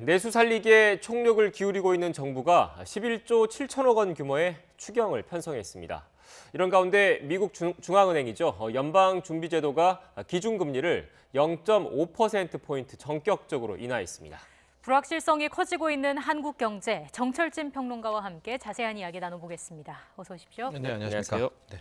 내수 살리기에 총력을 기울이고 있는 정부가 11조 7천억 원 규모의 추경을 편성했습니다. 이런 가운데 미국 중앙은행이죠. 연방준비제도가 기준금리를 0.5%포인트 전격적으로 인하했습니다. 불확실성이 커지고 있는 한국 경제, 정철진 평론가와 함께 자세한 이야기 나눠보겠습니다. 어서 오십시오. 네, 안녕하십니까. 네.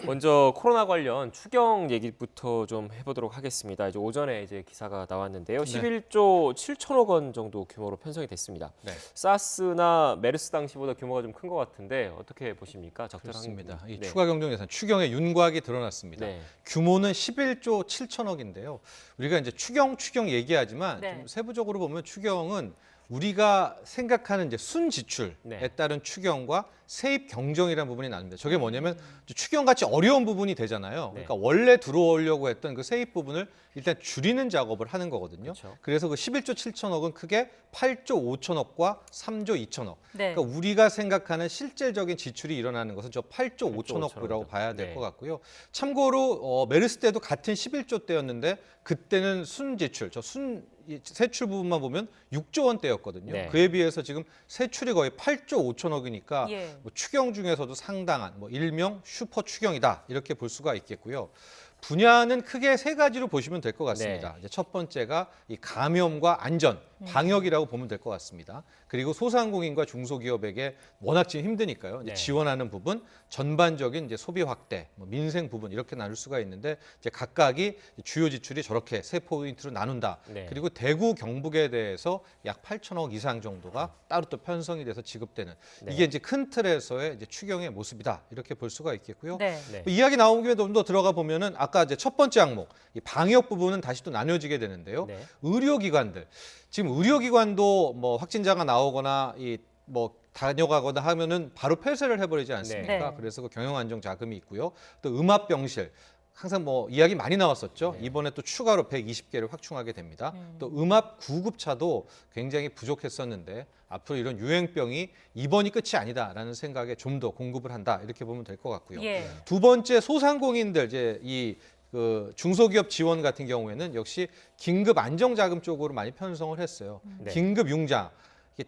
먼저 코로나 관련 추경 얘기부터 좀 해보도록 하겠습니다. 이제 오전에 기사가 나왔는데요. 11조 7천억 원 정도 규모로 편성이 됐습니다. 네. 사스나 메르스 당시보다 규모가 좀 큰 것 같은데 어떻게 보십니까? 그렇습니다. 이 네. 추가 경정 예산 추경의 윤곽이 드러났습니다. 네. 규모는 11조 7천억인데요. 우리가 이제 추경 얘기하지만 네. 좀 세부적으로 보면 추경은 우리가 생각하는 이제 순지출에 네. 따른 추경과 세입 경정이라는 부분이 나눕니다. 저게 뭐냐면 추경같이 어려운 부분이 되잖아요. 네. 그러니까 원래 들어오려고 했던 그 세입 부분을 일단 줄이는 작업을 하는 거거든요. 그렇죠. 그래서 그 11조 7천억은 크게 8조 5천억과 3조 2천억. 네. 그러니까 우리가 생각하는 실질적인 지출이 일어나는 것은 저 8조 5천억이라고 봐야 될 네. 것 같고요. 참고로 메르스 때도 같은 11조 때였는데 그때는 순지출, 세출 부분만 보면 6조 원대였거든요. 네. 그에 비해서 지금 세출이 거의 8조 5천억이니까 예. 뭐 추경 중에서도 상당한 일명 슈퍼 추경이다 이렇게 볼 수가 있겠고요. 분야는 크게 세 가지로 보시면 될 것 같습니다. 네. 이제 첫 번째가 이 감염과 안전, 방역이라고 보면 될 것 같습니다. 그리고 소상공인과 중소기업에게 워낙 지금 힘드니까요. 이제 네. 지원하는 부분, 전반적인 이제 소비 확대, 민생 부분 이렇게 나눌 수가 있는데 이제 각각이 주요 지출이 저렇게 세 포인트로 나눈다. 네. 그리고 대구, 경북에 대해서 약 8천억 이상 정도가 따로 또 편성이 돼서 지급되는 네. 이게 이제 큰 틀에서의 이제 추경의 모습이다 이렇게 볼 수가 있겠고요. 네. 네. 이야기 나온 김에 좀 더 들어가 보면은 아까 이제 첫 번째 항목 이 방역 부분은 다시 또 나뉘어지게 되는데요. 네. 의료기관들 지금 의료기관도 뭐 확진자가 나오거나 다녀가거나 하면은 바로 폐쇄를 해버리지 않습니까? 네. 그래서 그 경영안정 자금이 있고요. 또 음압병실 항상 이야기 많이 나왔었죠. 네. 이번에 또 추가로 120개를 확충하게 됩니다. 또 음압 구급차도 굉장히 부족했었는데 앞으로 이런 유행병이 이번이 끝이 아니다라는 생각에 좀 더 공급을 한다 이렇게 보면 될 것 같고요. 예. 두 번째 소상공인들 이제 중소기업 지원 같은 경우에는 역시 긴급 안정자금 쪽으로 많이 편성을 했어요. 네. 긴급 융자.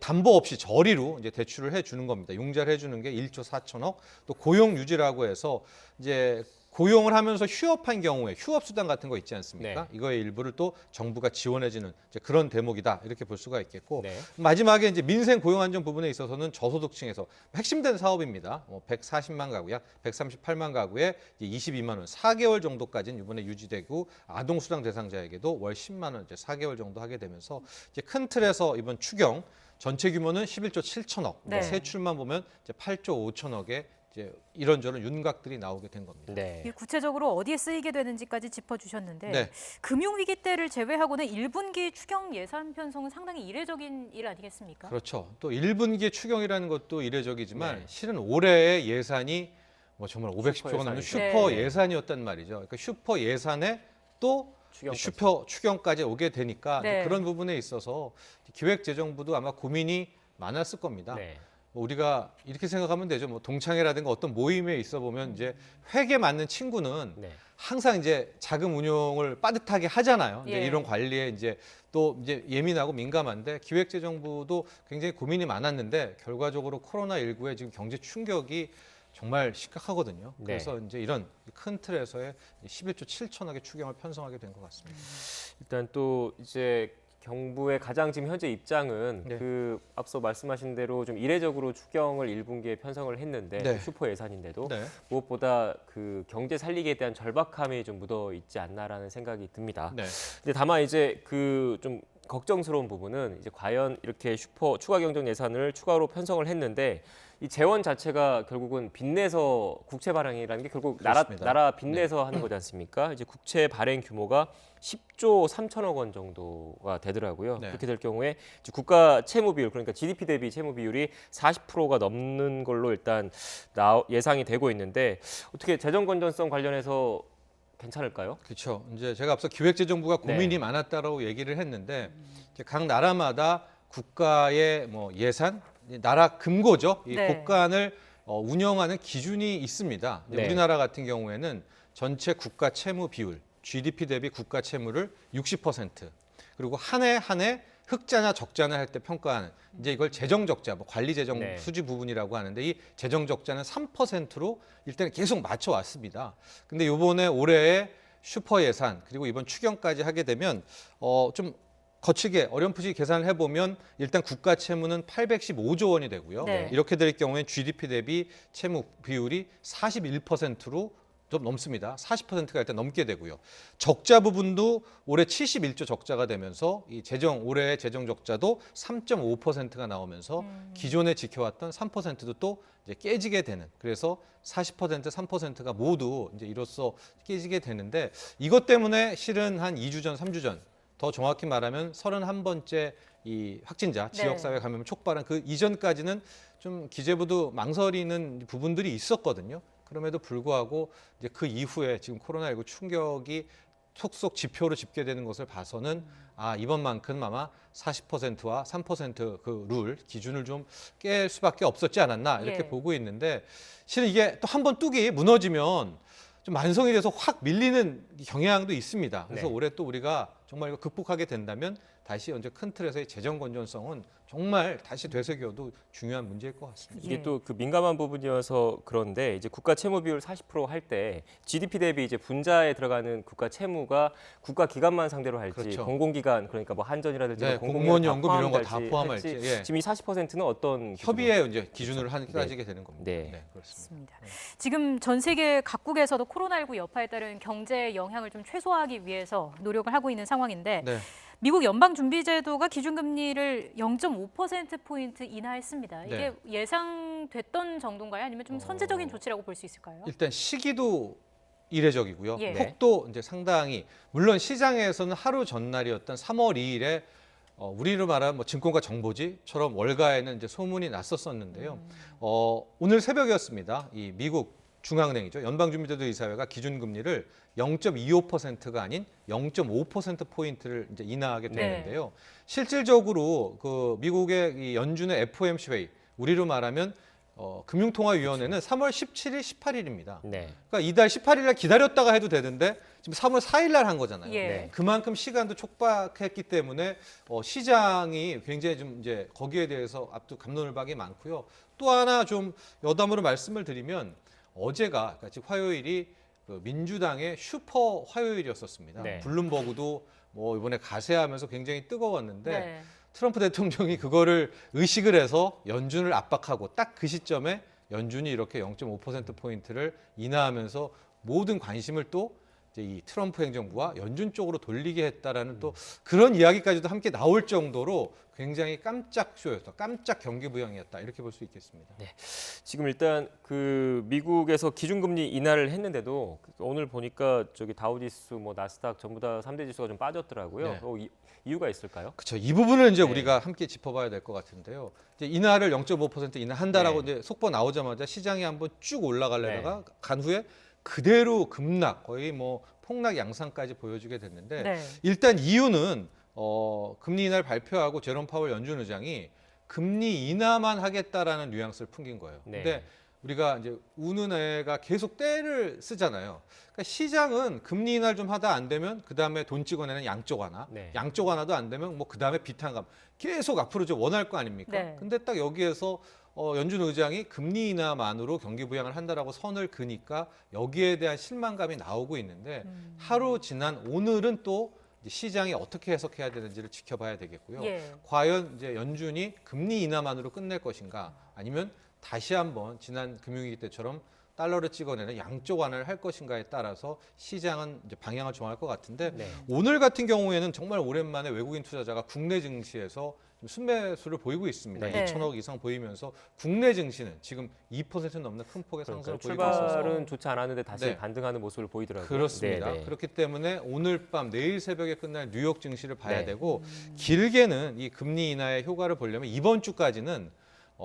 담보 없이 저리로 이제 대출을 해주는 겁니다. 융자를 해주는 게 1조 4천억. 또 고용 유지라고 해서 이제 고용을 하면서 휴업한 경우에 휴업 수당 같은 거 있지 않습니까? 네. 이거의 일부를 또 정부가 지원해주는 이제 그런 대목이다 이렇게 볼 수가 있겠고 네. 마지막에 이제 민생 고용 안정 부분에 있어서는 저소득층에서 핵심된 사업입니다. 140만 가구 약 138만 가구에 22만 원 4개월 정도까지는 이번에 유지되고 아동 수당 대상자에게도 월 10만 원 이제 4개월 정도 하게 되면서 이제 큰 틀에서 이번 추경 전체 규모는 11조 7천억. 네. 세출만 보면 이제 8조 5천억의 이제 이런저런 윤곽들이 나오게 된 겁니다. 네. 이게 구체적으로 어디에 쓰이게 되는지까지 짚어주셨는데 네. 금융위기 때를 제외하고는 1분기 추경 예산 편성은 상당히 이례적인 일 아니겠습니까? 그렇죠. 또 1분기 추경이라는 것도 이례적이지만 네. 실은 올해의 예산이 정말 510조가 넘는 슈퍼 슈퍼 네. 예산이었단 말이죠. 그러니까 슈퍼 예산에 또 슈퍼 추경까지 오게 되니까 네. 그런 부분에 있어서 기획재정부도 아마 고민이 많았을 겁니다. 네. 우리가 이렇게 생각하면 되죠. 동창회라든가 어떤 모임에 있어 보면 이제 회계 맞는 친구는 네. 항상 이제 자금 운용을 빠듯하게 하잖아요. 이제 예. 이런 관리에 또 예민하고 민감한데 기획재정부도 굉장히 고민이 많았는데 결과적으로 코로나19의 지금 경제 충격이 정말 심각하거든요. 네. 그래서 이제 이런 큰 틀에서의 11조 7천억의 추경을 편성하게 된 것 같습니다. 일단 또 이제 정부의 가장 지금 현재 입장은 네. 앞서 말씀하신 대로 좀 이례적으로 추경을 1분기에 편성을 했는데 네. 슈퍼 예산인데도 네. 무엇보다 그 경제 살리기에 대한 절박함이 좀 묻어 있지 않나라는 생각이 듭니다. 네. 근데 다만 이제 좀 걱정스러운 부분은 이제 과연 이렇게 추가 경정 예산을 추가로 편성을 했는데 이 재원 자체가 결국은 빚내서 국채 발행이라는 게 결국 그렇습니다. 나라 빚내서 하는 거지 않습니까? 이제 국채 발행 규모가 10조 3천억 원 정도가 되더라고요. 네. 그렇게 될 경우에 이제 국가 채무 비율 그러니까 GDP 대비 채무 비율이 40%가 넘는 걸로 일단 예상이 되고 있는데 어떻게 재정 건전성 관련해서 괜찮을까요? 그렇죠. 이제 제가 앞서 기획재정부가 고민이 네. 많았다라고 얘기를 했는데 이제 각 나라마다 국가의 예산, 나라 금고죠. 이 네. 국간을 운영하는 기준이 있습니다. 네. 우리나라 같은 경우에는 전체 국가 채무 비율, GDP 대비 국가 채무를 60% 그리고 한 해 흑자냐 적자냐 할 때 평가하는 이제 이걸 재정 적자, 뭐 관리 재정 네. 수지 부분이라고 하는데 이 재정 적자는 3%로 일단 계속 맞춰 왔습니다. 근데 요번에 올해의 슈퍼 예산 그리고 이번 추경까지 하게 되면 좀 거칠게 어렴풋이 계산을 해보면 일단 국가 채무는 815조 원이 되고요. 네. 이렇게 될 경우에 GDP 대비 채무 비율이 41%로 좀 넘습니다. 40%가 일단 넘게 되고요. 적자 부분도 올해 71조 적자가 되면서 이 올해의 재정 적자도 3.5%가 나오면서 기존에 지켜왔던 3%도 또 이제 깨지게 되는. 그래서 40%, 3%가 모두 이제 이로써 깨지게 되는데 이것 때문에 실은 한 2주 전, 3주 전 더 정확히 말하면 31번째 이 확진자 지역사회 감염 촉발한 그 이전까지는 좀 기재부도 망설이는 부분들이 있었거든요. 그럼에도 불구하고 이제 그 이후에 지금 코로나19 충격이 속속 지표로 집계되는 것을 봐서는 이번만큼 아마 40%와 3%그 룰 기준을 좀 깰 수밖에 없었지 않았나 이렇게 보고 있는데 실은 이게 또 한 번 뚝이 무너지면 좀 만성이 돼서 확 밀리는 경향도 있습니다. 그래서 네. 올해 또 우리가 정말 이거 극복하게 된다면 다시 언제 큰 틀에서의 재정 건전성은 정말 다시 되새겨도 중요한 문제일 것 같습니다. 이게 예. 또 그 민감한 부분이어서 그런데 이제 국가 채무 비율 40% 할 때 GDP 대비 이제 분자에 들어가는 국가 채무가 국가 기관만 상대로 할지 그렇죠. 공공기관 그러니까 뭐 한전이라든지 네, 공공기관 공무원 다 연금 이런 거 다 포함할지 포함할지, 할지 예. 지금 이 40%는 어떤 협의에 이제 기준으로 네. 따지게 되는 겁니다. 네. 그렇습니다. 맞습니다. 지금 전 세계 각국에서도 코로나19 여파에 따른 경제 영향을 좀 최소화하기 위해서 노력을 하고 있는 상황인데 네. 미국 연방준비제도가 기준금리를 0.5%포인트 인하했습니다. 이게 예상됐던 정도인가요? 아니면 좀 선제적인 조치라고 볼 수 있을까요? 일단 시기도 이례적이고요. 예. 폭도 이제 상당히 물론 시장에서는 하루 전날이었던 3월 2일에 우리로 말하면 뭐 증권가 정보지처럼 월가에는 이제 소문이 났었었는데요. 오늘 새벽이었습니다. 이 미국 중앙은행이죠. 연방준비제도 이사회가 기준금리를 0.25%가 아닌 0.5%포인트를 이제 인하하게 됐는데요. 실질적으로 그 미국의 이 연준의 FOMC 회의, 우리로 말하면 금융통화위원회는 3월 17일, 18일입니다. 네. 그러니까 이달 18일 날 기다렸다가 해도 되는데 지금 3월 4일 날 한 거잖아요. 예. 네. 그만큼 시간도 촉박했기 때문에 시장이 굉장히 좀 이제 거기에 대해서 앞도 갑론을박이 많고요. 또 하나 좀 여담으로 말씀을 드리면 어제가 그러니까 즉 화요일이 그 민주당의 슈퍼 화요일이었었습니다. 네. 블룸버그도 뭐 이번에 가세하면서 굉장히 뜨거웠는데 네. 트럼프 대통령이 그거를 의식을 해서 연준을 압박하고 딱 그 시점에 연준이 이렇게 0.5%포인트를 인하하면서 모든 관심을 또 이제 이 트럼프 행정부와 연준 쪽으로 돌리게 했다라는 또 그런 이야기까지도 함께 나올 정도로 굉장히 깜짝 쇼였다. 깜짝 경기 부양이었다. 이렇게 볼 수 있겠습니다. 지금 일단 그 미국에서 기준금리 인하를 했는데도 오늘 보니까 저기 다우지수 뭐 나스닥 전부 다 3대 지수가 좀 빠졌더라고요. 네. 이유가 있을까요? 그렇죠. 이 부분을 이제 네. 우리가 함께 짚어봐야 될 것 같은데요. 이제 인하를 0.5% 인하한다라고 네. 이제 속보 나오자마자 시장이 한번 쭉 올라가려다가 간 후에 그대로 급락, 거의 뭐 폭락 양상까지 보여주게 됐는데 네. 일단 이유는 금리 인하를 발표하고 제롬 파월 연준 의장이 금리 인하만 하겠다라는 뉘앙스를 풍긴 거예요. 네. 근데 우리가 이제 우는 애가 계속 때를 쓰잖아요. 그러니까 시장은 금리 인하를 좀 하다 안 되면 그 다음에 돈 찍어내는 양쪽 하나, 네. 양쪽 하나도 안 되면 뭐 그 다음에 비탄감 계속 앞으로 좀 원할 거 아닙니까? 네. 근데 딱 여기에서 연준 의장이 금리 인하만으로 경기 부양을 한다라고 선을 그니까 여기에 대한 실망감이 나오고 있는데 하루 지난 오늘은 또 이제 시장이 어떻게 해석해야 되는지를 지켜봐야 되겠고요. 예. 과연 이제 연준이 금리 인하만으로 끝낼 것인가 아니면 다시 한번 지난 금융위기 때처럼 달러를 찍어내는 양쪽 완화를 할 것인가에 따라서 시장은 이제 방향을 정할 것 같은데 네. 오늘 같은 경우에는 정말 오랜만에 외국인 투자자가 국내 증시에서 좀 순매수를 보이고 있습니다. 네. 2천억 이상 보이면서 국내 증시는 지금 2% 넘는 큰 폭의 그러니까 상승을 보이고 있어서 출발은 좋지 않았는데 다시 네. 반등하는 모습을 보이더라고요. 그렇습니다. 네, 네. 그렇기 때문에 오늘 밤 내일 새벽에 끝날 뉴욕 증시를 봐야 네. 되고 길게는 이 금리 인하의 효과를 보려면 이번 주까지는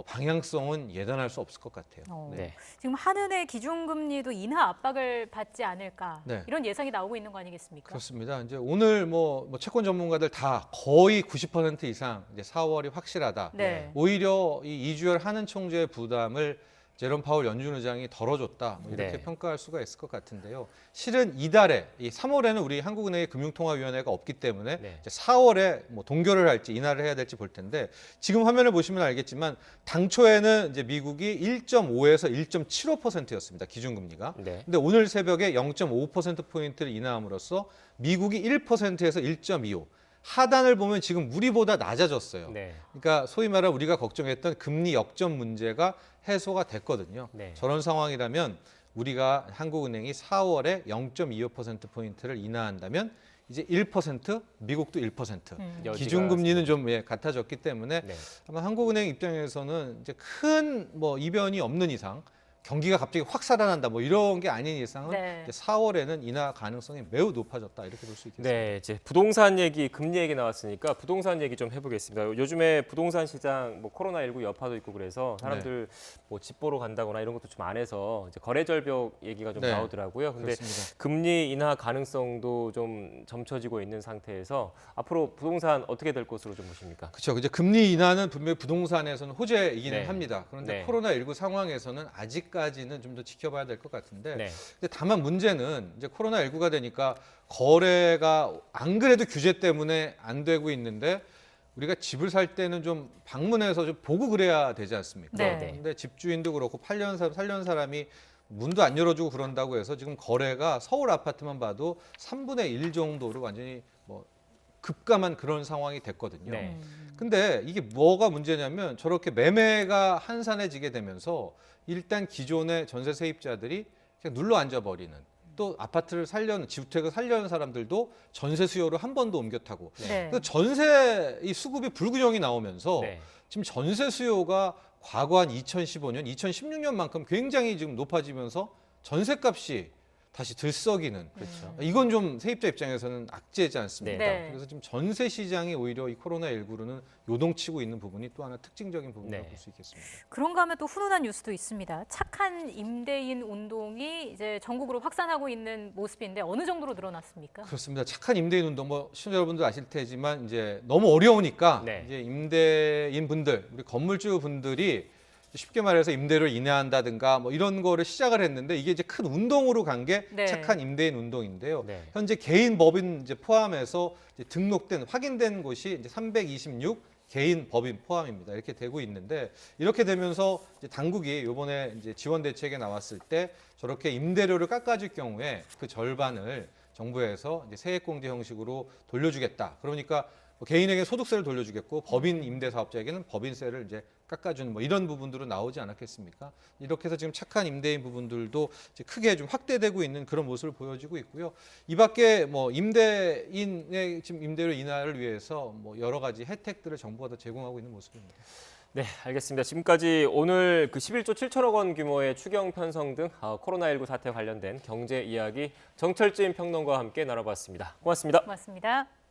방향성은 예단할 수 없을 것 같아요. 네. 지금 한은의 기준금리도 인하 압박을 받지 않을까 네. 이런 예상이 나오고 있는 거 아니겠습니까? 그렇습니다. 이제 오늘 뭐 채권 전문가들 다 거의 90% 이상 이제 4월이 확실하다. 네. 오히려 이 이주열 한은 총재의 부담을 제롬 파월 연준 의장이 덜어줬다 뭐 이렇게 네. 평가할 수가 있을 것 같은데요. 실은 이달에 이 3월에는 우리 한국은행의 금융통화위원회가 없기 때문에 네. 이제 4월에 뭐 동결을 할지 인하를 해야 될지 볼 텐데 지금 화면을 보시면 알겠지만 당초에는 이제 미국이 1.5에서 1.75%였습니다. 기준금리가. 네. 근데 오늘 새벽에 0.5% 포인트를 인하함으로써 미국이 1%에서 1.25. 하단을 보면 지금 우리보다 낮아졌어요. 네. 그러니까 소위 말해 우리가 걱정했던 금리 역전 문제가 해소가 됐거든요. 네. 저런 상황이라면 우리가 한국은행이 4월에 0.25% 포인트를 인하한다면 이제 1%, 미국도 1%. 여지가 기준금리는 좀 같아졌기 때문에 네. 아마 한국은행 입장에서는 이제 큰 뭐 이변이 없는 이상 경기가 갑자기 확 살아난다 뭐 이런 게 아닌 이상은 네. 이제 4월에는 인하 가능성이 매우 높아졌다 이렇게 볼 수 있겠습니다. 네, 이제 부동산 얘기, 금리 얘기 나왔으니까 부동산 얘기 좀 해보겠습니다. 요즘에 부동산 시장 뭐 코로나19 여파도 있고 그래서 사람들 뭐 집 보러 간다거나 이런 것도 좀 안 해서 이제 거래 절벽 얘기가 좀 네, 나오더라고요. 근데 그렇습니다. 금리 인하 가능성도 좀 점쳐지고 있는 상태에서 앞으로 부동산 어떻게 될 것으로 좀 보십니까? 그렇죠. 이제 금리 인하는 분명히 부동산에서는 호재이기는 네. 합니다. 그런데 네. 코로나19 상황에서는 아직까지는 좀 더 지켜봐야 될 것 같은데 네. 근데 다만 문제는 이제 코로나19가 되니까 거래가 안 그래도 규제 때문에 안 되고 있는데 우리가 집을 살 때는 좀 방문해서 좀 보고 그래야 되지 않습니까? 네. 근데 집주인도 그렇고 살려는 사람이 문도 안 열어주고 그런다고 해서 지금 거래가 서울 아파트만 봐도 3분의 1 정도로 완전히 뭐 급감한 그런 상황이 됐거든요. 네. 근데 이게 뭐가 문제냐면 저렇게 매매가 한산해지게 되면서 일단 기존의 전세 세입자들이 그냥 눌러 앉아버리는 또 아파트를 살려는 주택을 살려는 사람들도 전세 수요로 한 번 더 옮겨 타고 네. 그 전세 이 수급이 불균형이 나오면서 네. 지금 전세 수요가 과거 한 2015년, 2016년만큼 굉장히 지금 높아지면서 전세값이 다시 들썩이는 그렇죠. 이건 좀 세입자 입장에서는 악재지 않습니까? 네. 그래서 지금 전세 시장이 오히려 이 코로나19로는 요동치고 있는 부분이 또 하나 특징적인 부분이라고 네. 볼 수 있겠습니다. 그런가 하면 또 훈훈한 뉴스도 있습니다. 착한 임대인 운동이 이제 전국으로 확산하고 있는 모습인데 어느 정도로 늘어났습니까? 그렇습니다. 착한 임대인 운동 뭐 시청자 여러분들 아실 테지만 이제 너무 어려우니까 네. 이제 임대인 분들, 우리 건물주 분들이 쉽게 말해서 임대료를 인하한다든가 뭐 이런 거를 시작을 했는데 이게 이제 큰 운동으로 간 게 네. 착한 임대인 운동인데요. 네. 현재 개인 법인 이제 포함해서 이제 등록된 확인된 곳이 이제 326 개인 법인 포함입니다. 이렇게 되고 있는데 이렇게 되면서 이제 당국이 이번에 이제 지원 대책에 나왔을 때 저렇게 임대료를 깎아줄 경우에 그 절반을 정부에서 이제 세액공제 형식으로 돌려주겠다. 그러니까 뭐 개인에게 소득세를 돌려주겠고 법인 임대 사업자에게는 법인세를 이제 깎아주는 뭐 이런 부분들은 나오지 않았겠습니까? 이렇게 해서 지금 착한 임대인 부분들도 이제 크게 좀 확대되고 있는 그런 모습을 보여지고 있고요. 이밖에 뭐 임대인의 지금 임대료 인하를 위해서 뭐 여러 가지 혜택들을 정부가 더 제공하고 있는 모습입니다. 네, 알겠습니다. 지금까지 오늘 그 11조 7천억 원 규모의 추경 편성 등 코로나19 사태 관련된 경제 이야기 정철진 평론가와 함께 나눠봤습니다. 고맙습니다. 고맙습니다.